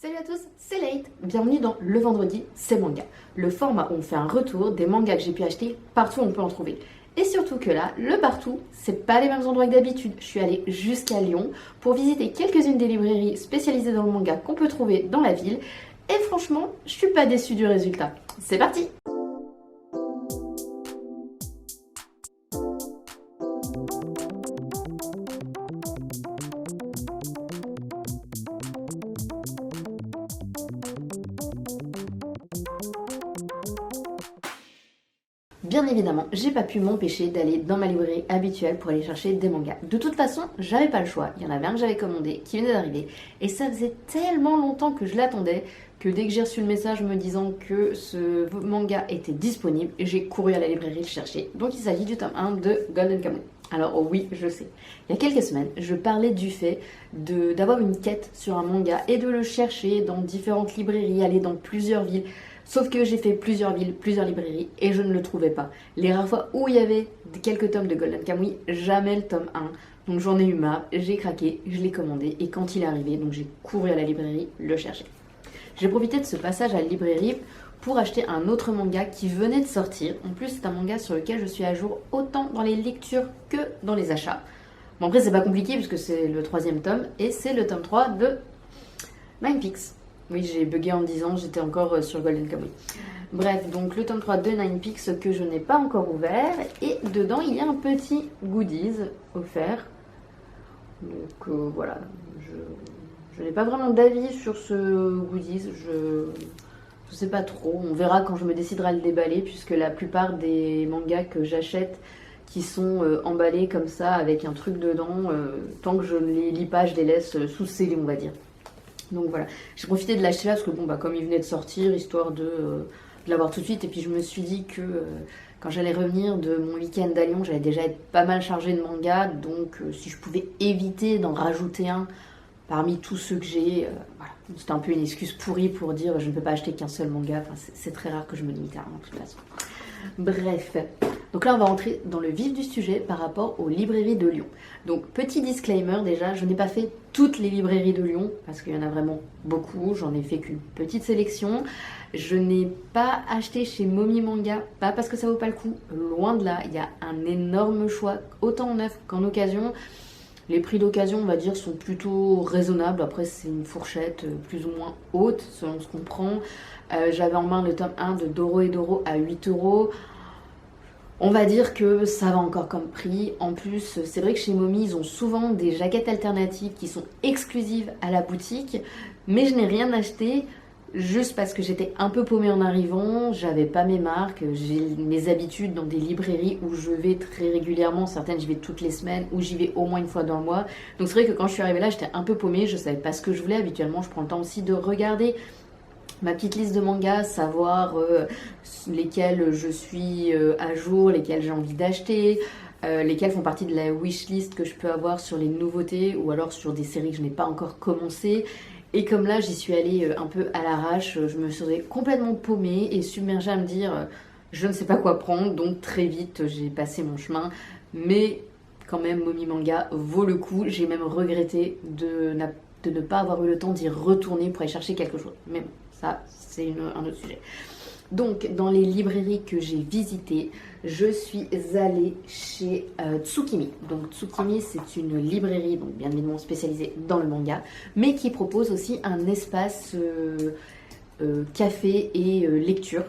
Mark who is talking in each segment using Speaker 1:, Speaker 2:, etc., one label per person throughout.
Speaker 1: Salut à tous, c'est Late. Bienvenue dans Le Vendredi, c'est manga. Le format où on fait un retour des mangas que j'ai pu acheter partout où on peut en trouver. Et surtout que là, le partout, c'est pas les mêmes endroits que d'habitude. Je suis allée jusqu'à Lyon pour visiter quelques-unes des librairies spécialisées dans le manga qu'on peut trouver dans la ville. Et franchement, je suis pas déçue du résultat. C'est parti! Bien évidemment, j'ai pas pu m'empêcher d'aller dans ma librairie habituelle pour aller chercher des mangas. De toute façon, j'avais pas le choix. Il y en avait un que j'avais commandé, qui venait d'arriver, et ça faisait tellement longtemps que je l'attendais que dès que j'ai reçu le message me disant que ce manga était disponible, j'ai couru à la librairie le chercher. Donc il s'agit du tome 1 de Golden Kamuy. Alors oh oui, je sais. Il y a quelques semaines, je parlais du fait d'avoir une quête sur un manga et de le chercher dans différentes librairies, aller dans plusieurs villes. Sauf que j'ai fait plusieurs villes, plusieurs librairies et je ne le trouvais pas. Les rares fois où il y avait quelques tomes de Golden Kamuy, jamais le tome 1. Donc j'en ai eu marre, j'ai craqué, je l'ai commandé et quand il est arrivé, donc j'ai couru à la librairie le chercher. J'ai profité de ce passage à la librairie pour acheter un autre manga qui venait de sortir. En plus, c'est un manga sur lequel je suis à jour autant dans les lectures que dans les achats. Bon, après, c'est pas compliqué puisque c'est le 3e tome et c'est le tome 3 de Nine Peaks. Oui, j'ai bugué en me disant j'étais encore sur Golden Kamuy. Bref, donc le tome 3 de Nine Peaks que je n'ai pas encore ouvert. Et dedans, il y a un petit goodies offert. Donc voilà, je n'ai pas vraiment d'avis sur ce goodies. Je sais pas trop. On verra quand je me déciderai à le déballer puisque la plupart des mangas que j'achète qui sont emballés comme ça avec un truc dedans, tant que je ne les lis pas, je les laisse sous scellés, on va dire. Donc voilà, j'ai profité de l'acheter là parce que bon bah comme il venait de sortir, histoire de l'avoir tout de suite. Et puis je me suis dit que quand j'allais revenir de mon week-end à Lyon, j'allais déjà être pas mal chargée de mangas. Donc si je pouvais éviter d'en rajouter un parmi tous ceux que j'ai, voilà. C'était un peu une excuse pourrie pour dire je ne peux pas acheter qu'un seul manga. Enfin, c'est très rare que je me limite à un de toute façon. Bref, donc là on va rentrer dans le vif du sujet par rapport aux librairies de Lyon. Donc petit disclaimer déjà, je n'ai pas fait toutes les librairies de Lyon parce qu'il y en a vraiment beaucoup, j'en ai fait qu'une petite sélection. Je n'ai pas acheté chez Momi Manga, pas parce que ça vaut pas le coup, loin de là, il y a un énorme choix, autant en neuf qu'en occasion. Les prix d'occasion, on va dire, sont plutôt raisonnables. Après, c'est une fourchette plus ou moins haute, selon ce qu'on prend. J'avais en main le tome 1 de Doro et Doro à 8 €. On va dire que ça va encore comme prix. En plus, c'est vrai que chez Momi, ils ont souvent des jaquettes alternatives qui sont exclusives à la boutique. Mais je n'ai rien acheté juste parce que j'étais un peu paumée en arrivant. J'avais pas mes marques. J'ai mes habitudes dans des librairies où je vais très régulièrement. Certaines, j'y vais toutes les semaines ou j'y vais au moins une fois dans le mois. Donc c'est vrai que quand je suis arrivée là, j'étais un peu paumée. Je savais pas ce que je voulais. Habituellement, je prends le temps aussi de regarder ma petite liste de mangas, savoir lesquels je suis à jour, lesquels j'ai envie d'acheter, lesquels font partie de la wishlist que je peux avoir sur les nouveautés ou alors sur des séries que je n'ai pas encore commencé. Et comme là, j'y suis allée un peu à l'arrache, je me serais complètement paumée et submergée à me dire je ne sais pas quoi prendre. Donc très vite, j'ai passé mon chemin. Mais quand même, Momi Manga vaut le coup. J'ai même regretté de ne pas avoir eu le temps d'y retourner pour aller chercher quelque chose. Mais bon, ça, c'est un autre sujet. Donc, dans les librairies que j'ai visitées, je suis allée chez Tsukimi. Donc, Tsukimi, c'est une librairie, donc bien évidemment spécialisée dans le manga, mais qui propose aussi un espace café et lecture.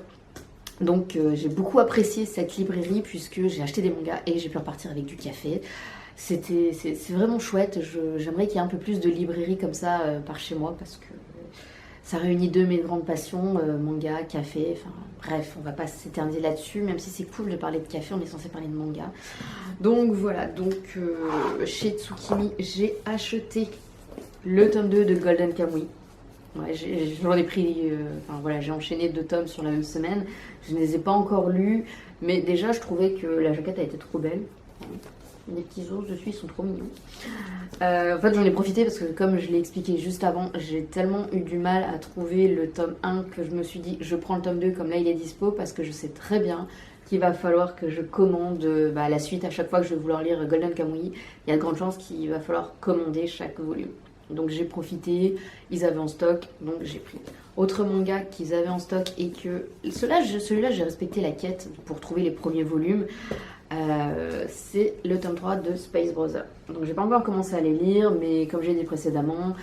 Speaker 1: Donc, j'ai beaucoup apprécié cette librairie puisque j'ai acheté des mangas et j'ai pu repartir avec du café. C'est vraiment chouette. J'aimerais qu'il y ait un peu plus de librairies comme ça par chez moi parce que ça réunit deux mes grandes passions, manga, café, enfin bref, on va pas s'éterniser là-dessus, même si c'est cool de parler de café, on est censé parler de manga. Donc voilà, donc chez Tsukimi, j'ai acheté le tome 2 de Golden Kamuy. Ouais, j'en ai pris, enfin voilà, j'ai enchaîné 2 tomes sur la même semaine, je ne les ai pas encore lus, mais déjà je trouvais que la jaquette a été trop belle. Les petits ours dessus, ils sont trop mignons. En fait, j'en ai profité parce que, comme je l'ai expliqué juste avant, j'ai tellement eu du mal à trouver le tome 1 que je me suis dit, je prends le tome 2 comme là il est dispo parce que je sais très bien qu'il va falloir que je commande la suite à chaque fois que je vais vouloir lire Golden Kamuy. Il y a de grandes chances qu'il va falloir commander chaque volume. Donc j'ai profité, ils avaient en stock, donc j'ai pris. Autre manga qu'ils avaient en stock et que... Celui-là, j'ai respecté la quête pour trouver les premiers volumes. C'est le tome 3 de Space Brother. Donc j'ai pas encore commencé à les lire, mais comme j'ai dit précédemment,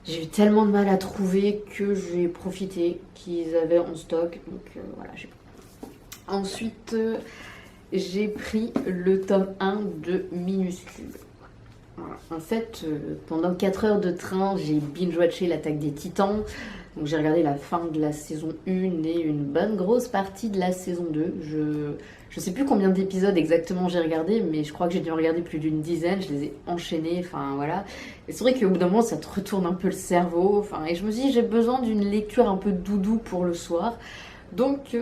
Speaker 1: j'ai eu tellement de mal à trouver que j'ai profité qu'ils avaient en stock. Donc voilà, j'ai pris. Ensuite, j'ai pris le tome 1 de Minuscule. Voilà. En fait, pendant 4 heures de train, j'ai binge-watché l'Attaque des Titans. Donc j'ai regardé la fin de la saison 1 et une bonne grosse partie de la saison 2. Je sais plus combien d'épisodes exactement j'ai regardé, mais je crois que j'ai dû en regarder plus d'une dizaine. Je les ai enchaînés, enfin voilà. Et c'est vrai qu'au bout d'un moment, ça te retourne un peu le cerveau. Enfin, et je me suis dit, j'ai besoin d'une lecture un peu doudou pour le soir. Donc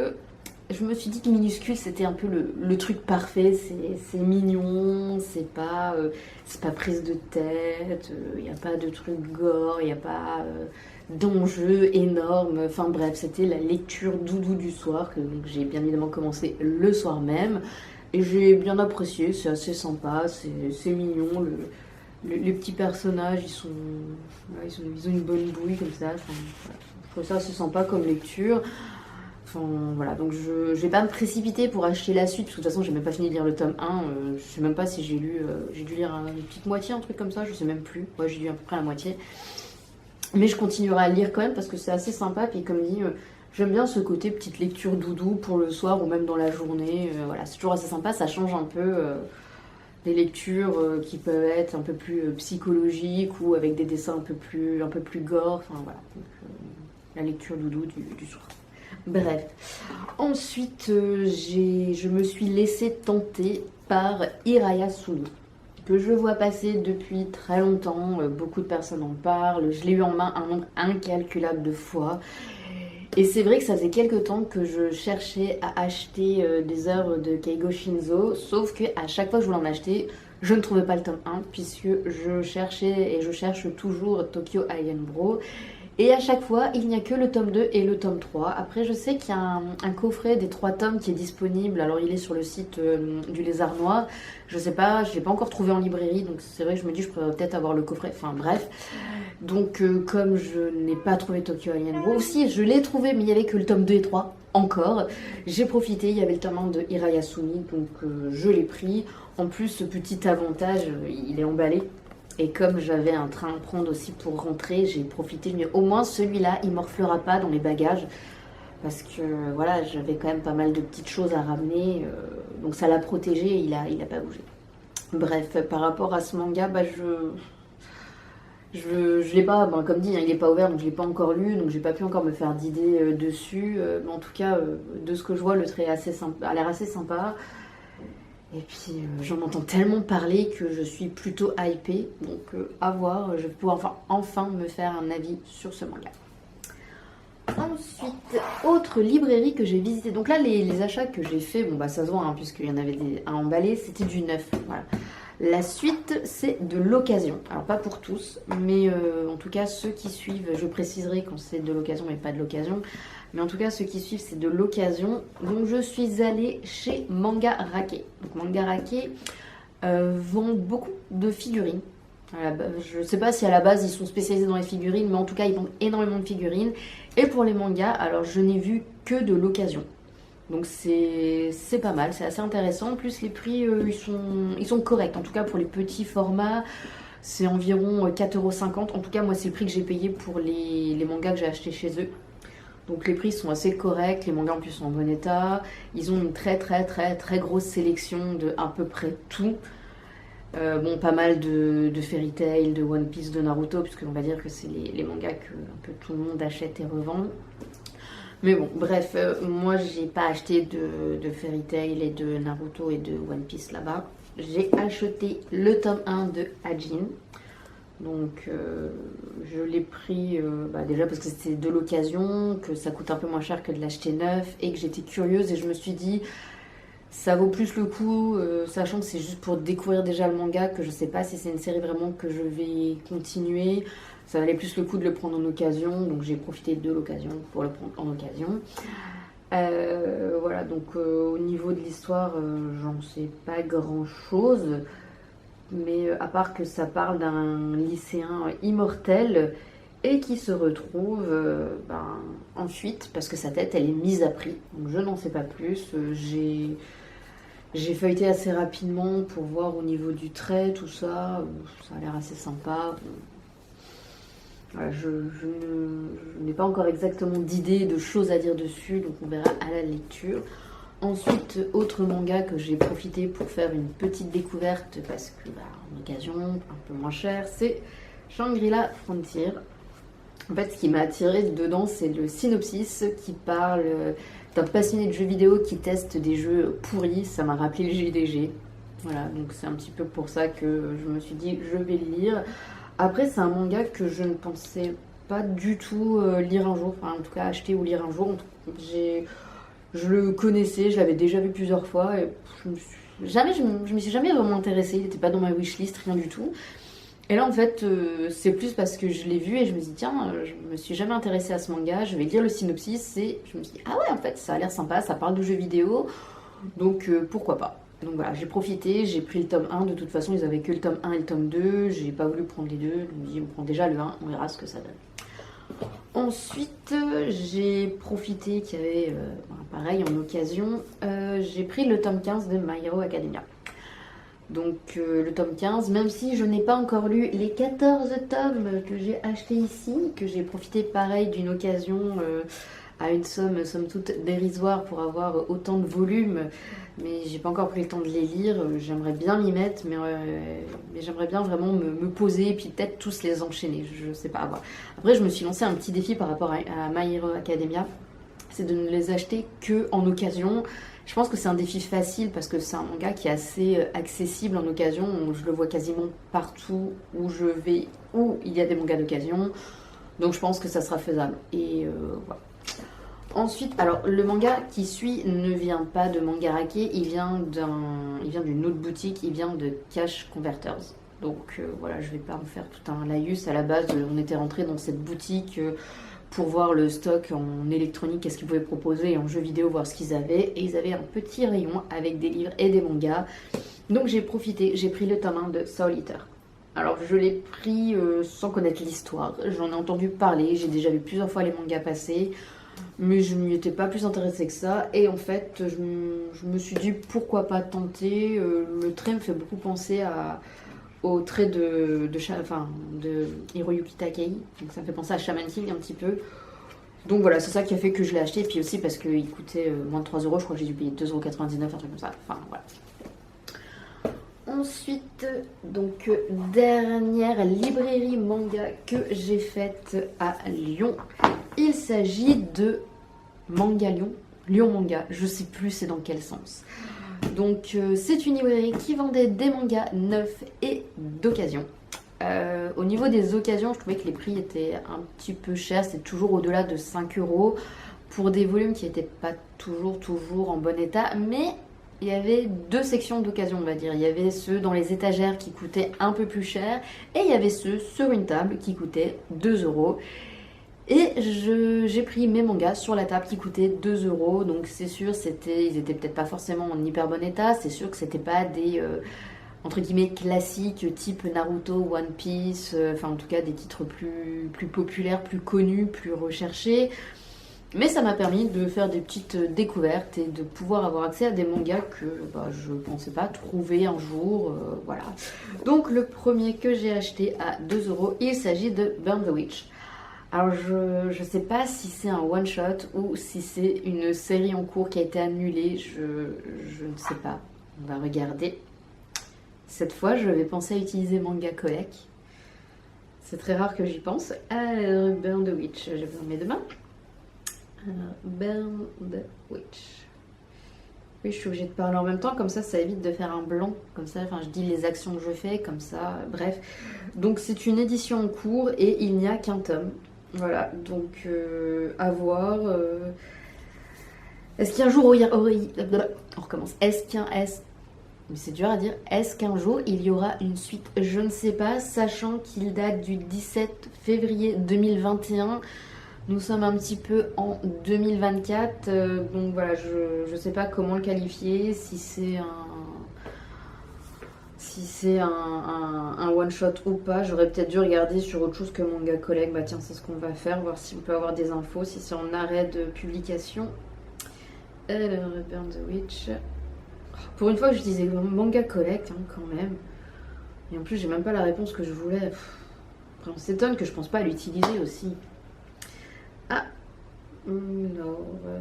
Speaker 1: je me suis dit que Minuscule, c'était un peu le truc parfait. C'est mignon, c'est pas prise de tête, il n'y a pas de truc gore, il n'y a pas d'enjeux énormes. Enfin bref, c'était la lecture doudou du soir que j'ai bien évidemment commencé le soir même. Et j'ai bien apprécié, c'est assez sympa, c'est mignon. Les petits personnages, ils ont une bonne bouille comme ça. Enfin, voilà. Je trouve ça assez sympa comme lecture. Enfin, voilà, donc je vais pas me précipiter pour acheter la suite, parce que de toute façon j'ai même pas fini de lire le tome 1, je sais même pas si j'ai dû lire une petite moitié, un truc comme ça, je sais même plus, ouais j'ai lu à peu près la moitié. Mais je continuerai à lire quand même parce que c'est assez sympa, puis comme dit, j'aime bien ce côté petite lecture doudou pour le soir ou même dans la journée, voilà, c'est toujours assez sympa, ça change un peu des lectures qui peuvent être un peu plus psychologiques ou avec des dessins un peu plus gore, enfin voilà, donc, la lecture doudou du soir. Bref. Ensuite, je me suis laissée tenter par Hiraya Sumi, que je vois passer depuis très longtemps. Beaucoup de personnes en parlent. Je l'ai eu en main un nombre incalculable de fois. Et c'est vrai que ça faisait quelques temps que je cherchais à acheter des œuvres de Keigo Shinzo, sauf qu'à chaque fois que je voulais en acheter, je ne trouvais pas le tome 1, puisque je cherchais et je cherche toujours Tokyo Alien Bro. Et à chaque fois, il n'y a que le tome 2 et le tome 3. Après, je sais qu'il y a un coffret des 3 tomes qui est disponible. Alors, il est sur le site du Lézard Noir. Je sais pas, je ne l'ai pas encore trouvé en librairie. Donc, c'est vrai que je me dis, je pourrais peut-être avoir le coffret. Enfin, bref. Donc, comme je n'ai pas trouvé Tokyo Alien Bro, aussi, je l'ai trouvé, mais il n'y avait que le tome 2 et 3 encore. J'ai profité, il y avait le tome 1 de Hiraya Sumi, donc je l'ai pris. En plus, ce petit avantage, il est emballé. Et comme j'avais un train à prendre aussi pour rentrer, j'ai profité. Mais au moins celui-là, il ne morflera pas dans les bagages. Parce que voilà, j'avais quand même pas mal de petites choses à ramener. Donc ça l'a protégé et il a pas bougé. Bref, par rapport à ce manga, bah je l'ai pas, comme dit, hein, il n'est pas ouvert, donc je l'ai pas encore lu. Donc j'ai pas pu encore me faire d'idées dessus. Mais en tout cas, de ce que je vois, le trait a l'air assez sympa. Et puis j'en entends tellement parler que je suis plutôt hypée, donc à voir, je vais pouvoir enfin me faire un avis sur ce manga. Ensuite, autre librairie que j'ai visitée, donc là les achats que j'ai fait, bon bah ça se voit hein, puisqu'il y en avait à emballer, c'était du neuf, voilà. La suite c'est de l'occasion, alors pas pour tous, mais en tout cas ceux qui suivent, je préciserai quand c'est de l'occasion mais pas de l'occasion. Mais en tout cas, ceux qui suivent, c'est de l'occasion. Donc, je suis allée chez Manga Rake. Donc, Manga Rake vend beaucoup de figurines. Je ne sais pas si à la base, ils sont spécialisés dans les figurines, mais en tout cas, ils vendent énormément de figurines. Et pour les mangas, alors, je n'ai vu que de l'occasion. Donc, c'est pas mal, c'est assez intéressant. En plus, les prix, ils sont corrects. En tout cas, pour les petits formats, c'est environ 4,50 €. En tout cas, moi, c'est le prix que j'ai payé pour les mangas que j'ai achetés chez eux. Donc les prix sont assez corrects, les mangas en plus sont en bon état. Ils ont une très grosse sélection de à peu près tout. Bon, pas mal de Fairy Tail, de One Piece, de Naruto, puisque on va dire que c'est les mangas que un peu tout le monde achète et revend. Mais bon, bref, moi j'ai pas acheté de Fairy Tail et de Naruto et de One Piece là-bas. J'ai acheté le tome 1 de Hajin. Donc je l'ai pris déjà parce que c'était de l'occasion, que ça coûte un peu moins cher que de l'acheter neuf et que j'étais curieuse et je me suis dit ça vaut plus le coup, sachant que c'est juste pour découvrir déjà le manga, que je sais pas si c'est une série vraiment que je vais continuer. Ça valait plus le coup de le prendre en occasion, donc j'ai profité de l'occasion pour le prendre en occasion. Voilà, donc au niveau de l'histoire, j'en sais pas grand chose. Mais à part que ça parle d'un lycéen immortel et qui se retrouve en fuite parce que sa tête elle est mise à prix. Donc je n'en sais pas plus. J'ai feuilleté assez rapidement pour voir au niveau du trait, tout ça. Ça a l'air assez sympa. Voilà, je n'ai pas encore exactement d'idées, de choses à dire dessus, donc on verra à la lecture. Ensuite, autre manga que j'ai profité pour faire une petite découverte parce que, en occasion, un peu moins cher, c'est Shangri-La Frontier. En fait, ce qui m'a attiré dedans, c'est le synopsis qui parle d'un passionné de jeux vidéo qui teste des jeux pourris. Ça m'a rappelé le JDG. Voilà, donc c'est un petit peu pour ça que je me suis dit, je vais le lire. Après, c'est un manga que je ne pensais pas du tout lire un jour, enfin en tout cas acheter ou lire un jour. Je le connaissais, je l'avais déjà vu plusieurs fois et je me suis jamais vraiment intéressée, il n'était pas dans ma wishlist, rien du tout. Et là en fait, c'est plus parce que je l'ai vu et je me suis dit tiens, je me suis jamais intéressée à ce manga, je vais lire le synopsis et je me suis dit ah ouais en fait ça a l'air sympa, ça parle de jeux vidéo, donc pourquoi pas. Donc voilà, j'ai profité, j'ai pris le tome 1, de toute façon ils avaient que le tome 1 et le tome 2, j'ai pas voulu prendre les deux, je me dis on prend déjà le 1, on verra ce que ça donne. Ensuite, j'ai profité qu'il y avait, pareil en occasion, j'ai pris le tome 15 de My Hero Academia. Donc le tome 15, même si je n'ai pas encore lu les 14 tomes que j'ai achetés ici, que j'ai profité pareil d'une occasion à une somme toute dérisoire pour avoir autant de volumes, mais j'ai pas encore pris le temps de les lire. J'aimerais bien m'y mettre, mais j'aimerais bien vraiment me poser et puis peut-être tous les enchaîner, je sais pas. Voilà. Après, je me suis lancé un petit défi par rapport à My Hero Academia, c'est de ne les acheter que en occasion. Je pense que c'est un défi facile parce que c'est un manga qui est assez accessible en occasion. Je le vois quasiment partout où je vais, où il y a des mangas d'occasion. Donc je pense que ça sera faisable. Et voilà. Ensuite, alors le manga qui suit ne vient pas de Mangarake, il vient d'une autre boutique, il vient de Cash Converters. Donc voilà, je vais pas en faire tout un laïus. À la base, on était rentré dans cette boutique pour voir le stock en électronique, qu'est-ce qu'ils pouvaient proposer, et en jeux vidéo, voir ce qu'ils avaient. Et ils avaient un petit rayon avec des livres et des mangas. Donc j'ai profité, j'ai pris le tome 1 de Soul Eater. Alors je l'ai pris sans connaître l'histoire, j'en ai entendu parler, j'ai déjà vu plusieurs fois les mangas passer, mais je m'y étais pas plus intéressée que ça. Et en fait, je me suis dit pourquoi pas tenter. Le trait me fait beaucoup penser au trait de Hiroyuki Takei, donc ça me fait penser à Shaman King un petit peu. Donc voilà, c'est ça qui a fait que je l'ai acheté, et puis aussi parce qu'il coûtait moins de 3 euros, je crois que j'ai dû payer 2,99 €, un truc comme ça. Enfin voilà. Ensuite, donc dernière librairie manga que j'ai faite à Lyon. Il s'agit de Manga Lyon, Lyon Manga, je sais plus c'est dans quel sens. Donc c'est une librairie qui vendait des mangas neufs et d'occasion. Au niveau des occasions, je trouvais que les prix étaient un petit peu chers, c'est toujours au-delà de 5 € pour des volumes qui n'étaient pas toujours en bon état, mais il y avait deux sections d'occasion, on va dire. Il y avait ceux dans les étagères qui coûtaient un peu plus cher, et il y avait ceux sur une table qui coûtaient 2 €. Et j'ai pris mes mangas sur la table qui coûtaient 2 €. Donc c'est sûr, ils étaient peut-être pas forcément en hyper bon état. C'est sûr que c'était pas des entre guillemets classiques type Naruto, One Piece. Enfin en tout cas des titres plus populaires, plus connus, plus recherchés. Mais ça m'a permis de faire des petites découvertes et de pouvoir avoir accès à des mangas que je pensais pas trouver un jour. Voilà. Donc le premier que j'ai acheté à 2 €, il s'agit de Burn the Witch. Alors je sais pas si c'est un one shot ou si c'est une série en cours qui a été annulée, je ne sais pas. On va regarder. Cette fois je vais penser à utiliser Manga Collect. C'est très rare que j'y pense. Alors Burn the Witch, je vais vous mes deux mains. Alors Burn the Witch. Oui, je suis obligée de parler en même temps, comme ça évite de faire un blanc, comme ça, enfin je dis les actions que je fais, comme ça, bref. Donc c'est une édition en cours et il n'y a qu'un tome. Voilà, donc à voir. Est-ce qu'un jour on recommence. Mais c'est dur à dire. Est-ce qu'un jour il y aura une suite? Je ne sais pas, sachant qu'il date du 17 février 2021. Nous sommes un petit peu en 2024, donc voilà, je ne sais pas comment le qualifier, si si c'est un one-shot ou pas. J'aurais peut-être dû regarder sur autre chose que Manga Collect. Bah tiens, c'est ce qu'on va faire, voir si on peut avoir des infos, si c'est en arrêt de publication. Alors, Burn the Witch. Pour une fois que je disais Manga Collect, hein, quand même. Et en plus, j'ai même pas la réponse que je voulais. Après, on s'étonne que je pense pas à l'utiliser aussi. Ah, non,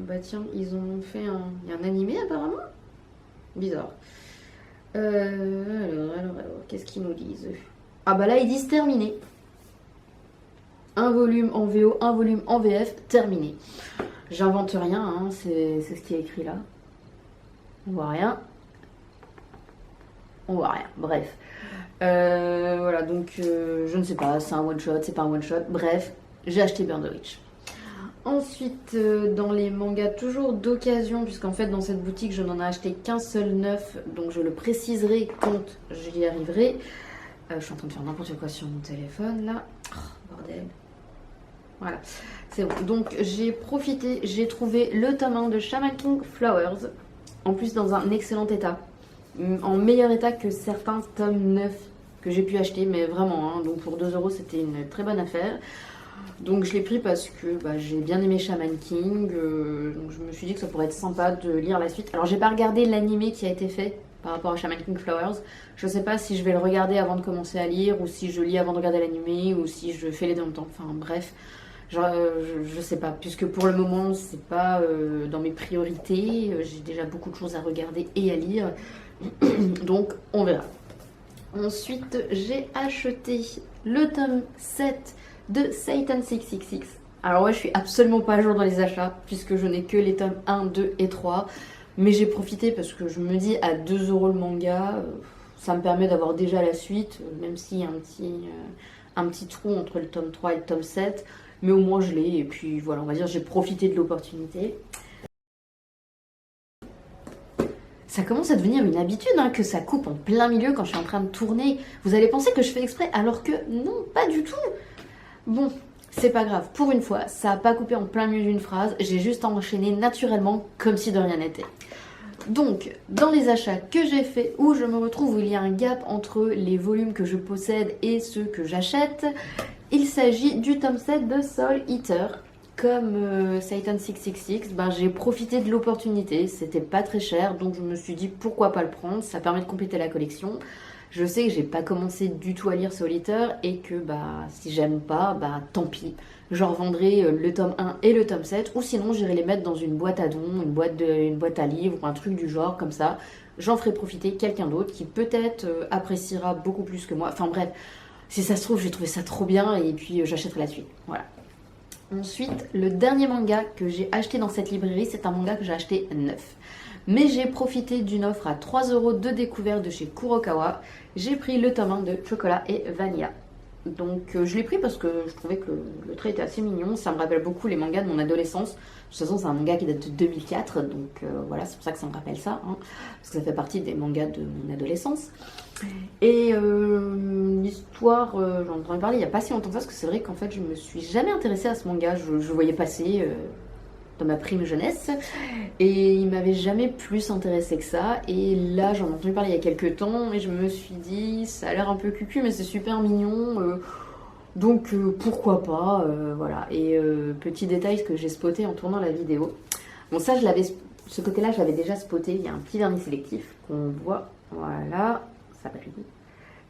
Speaker 1: bah tiens, ils ont fait il y a un animé apparemment. Bizarre. Alors, qu'est-ce qu'ils nous disent? Ah bah là, ils disent terminé. Un volume en VO, un volume en VF, terminé. J'invente rien, hein, c'est ce qui est écrit là. On voit rien. On voit rien, bref. Voilà, donc je ne sais pas, c'est un one-shot, c'est pas un one-shot. Bref, j'ai acheté Burn the Witch. Ensuite, dans les mangas toujours d'occasion, puisqu'en fait dans cette boutique je n'en ai acheté qu'un seul neuf, donc je le préciserai quand j'y arriverai. Je suis en train de faire n'importe quoi sur mon téléphone là. Oh, bordel. Voilà, c'est bon. Donc j'ai profité, j'ai trouvé le tome 1 de Shaman King Flowers, en plus dans un excellent état, en meilleur état que certains tomes neufs que j'ai pu acheter, mais vraiment, hein, donc pour 2 € c'était une très bonne affaire. Donc je l'ai pris parce que bah, j'ai bien aimé Shaman King, donc je me suis dit que ça pourrait être sympa de lire la suite. Alors j'ai pas regardé l'animé qui a été fait par rapport à Shaman King Flowers. Je sais pas si je vais le regarder avant de commencer à lire, ou si je lis avant de regarder l'animé, ou si je fais les deux en même temps. Enfin bref, je sais pas, puisque pour le moment c'est pas dans mes priorités. J'ai déjà beaucoup de choses à regarder et à lire, donc on verra. Ensuite j'ai acheté le tome 7 de Satan 666. Alors ouais, je suis absolument pas à jour dans les achats puisque je n'ai que les tomes 1, 2 et 3, mais j'ai profité parce que je me dis à 2 € le manga, ça me permet d'avoir déjà la suite, même s'il y a un petit trou entre le tome 3 et le tome 7, mais au moins je l'ai, et puis voilà, on va dire j'ai profité de l'opportunité. Ça commence à devenir une habitude, hein, que ça coupe en plein milieu quand je suis en train de tourner. Vous allez penser que je fais exprès, alors que non, pas du tout. Bon, c'est pas grave, pour une fois, ça a pas coupé en plein milieu d'une phrase, j'ai juste enchaîné naturellement comme si de rien n'était. Donc, dans les achats que j'ai faits, où je me retrouve, où il y a un gap entre les volumes que je possède et ceux que j'achète, il s'agit du tome 7 de Soul Eater. Comme Satan 666, ben, j'ai profité de l'opportunité, c'était pas très cher, donc je me suis dit pourquoi pas le prendre, ça permet de compléter la collection. Je sais que j'ai pas commencé du tout à lire Soul Eater et que bah si j'aime pas, bah tant pis. Je revendrai le tome 1 et le tome 7, ou sinon j'irai les mettre dans une boîte à dons, une boîte à livres, ou un truc du genre comme ça. J'en ferai profiter quelqu'un d'autre qui peut-être appréciera beaucoup plus que moi. Enfin bref, si ça se trouve, j'ai trouvé ça trop bien et puis j'achèterai la suite. Voilà. Ensuite, le dernier manga que j'ai acheté dans cette librairie, c'est un manga que j'ai acheté neuf. Mais j'ai profité d'une offre à 3 € de découverte de chez Kurokawa. J'ai pris le tome 1 de Chocolat et Vanilla. Donc je l'ai pris parce que je trouvais que le trait était assez mignon. Ça me rappelle beaucoup les mangas de mon adolescence. De toute façon, c'est un manga qui date de 2004. Donc voilà, c'est pour ça que ça me rappelle ça. Hein, parce que ça fait partie des mangas de mon adolescence. Et l'histoire, j'en entends parler il n'y a pas si longtemps que ça. Parce que c'est vrai qu'en fait, je me suis jamais intéressée à ce manga. Je voyais passer dans ma prime jeunesse. Et il m'avait jamais plus intéressé que ça. Et là, j'en ai entendu parler il y a quelques temps. Et je me suis dit, ça a l'air un peu cucu, mais c'est super mignon. Donc pourquoi pas, voilà. Et petit détail que j'ai spoté en tournant la vidéo. Bon, ça, ce côté-là, je l'avais déjà spoté. Il y a un petit vernis sélectif qu'on voit. Voilà, ça va lui.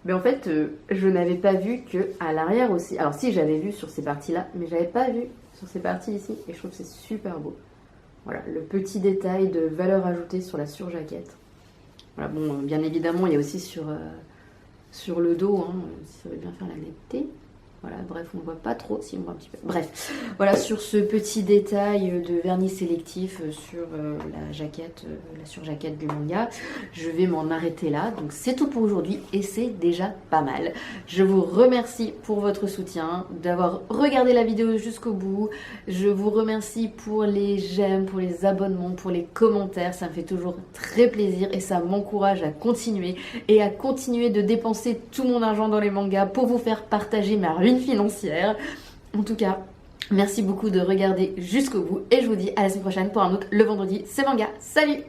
Speaker 1: Mais en fait, je n'avais pas vu que à l'arrière aussi. Alors si, j'avais vu sur ces parties-là, mais j'avais pas vu sur ces parties ici. Et je trouve que c'est super beau. Voilà, le petit détail de valeur ajoutée sur la surjaquette. Voilà, bon, bien évidemment, il y a aussi sur le dos, hein, ça veut bien faire la netteté. Voilà, bref, on ne voit pas trop, si on voit un petit peu. Bref, voilà, sur ce petit détail de vernis sélectif sur la jaquette, la surjaquette du manga, je vais m'en arrêter là. Donc c'est tout pour aujourd'hui et c'est déjà pas mal. Je vous remercie pour votre soutien, d'avoir regardé la vidéo jusqu'au bout. Je vous remercie pour les j'aime, pour les abonnements, pour les commentaires. Ça me fait toujours très plaisir et ça m'encourage à continuer et à continuer de dépenser tout mon argent dans les mangas pour vous faire partager ma ruine financière. En tout cas, merci beaucoup de regarder jusqu'au bout et je vous dis à la semaine prochaine pour un autre Le Vendredi c'est manga. Salut!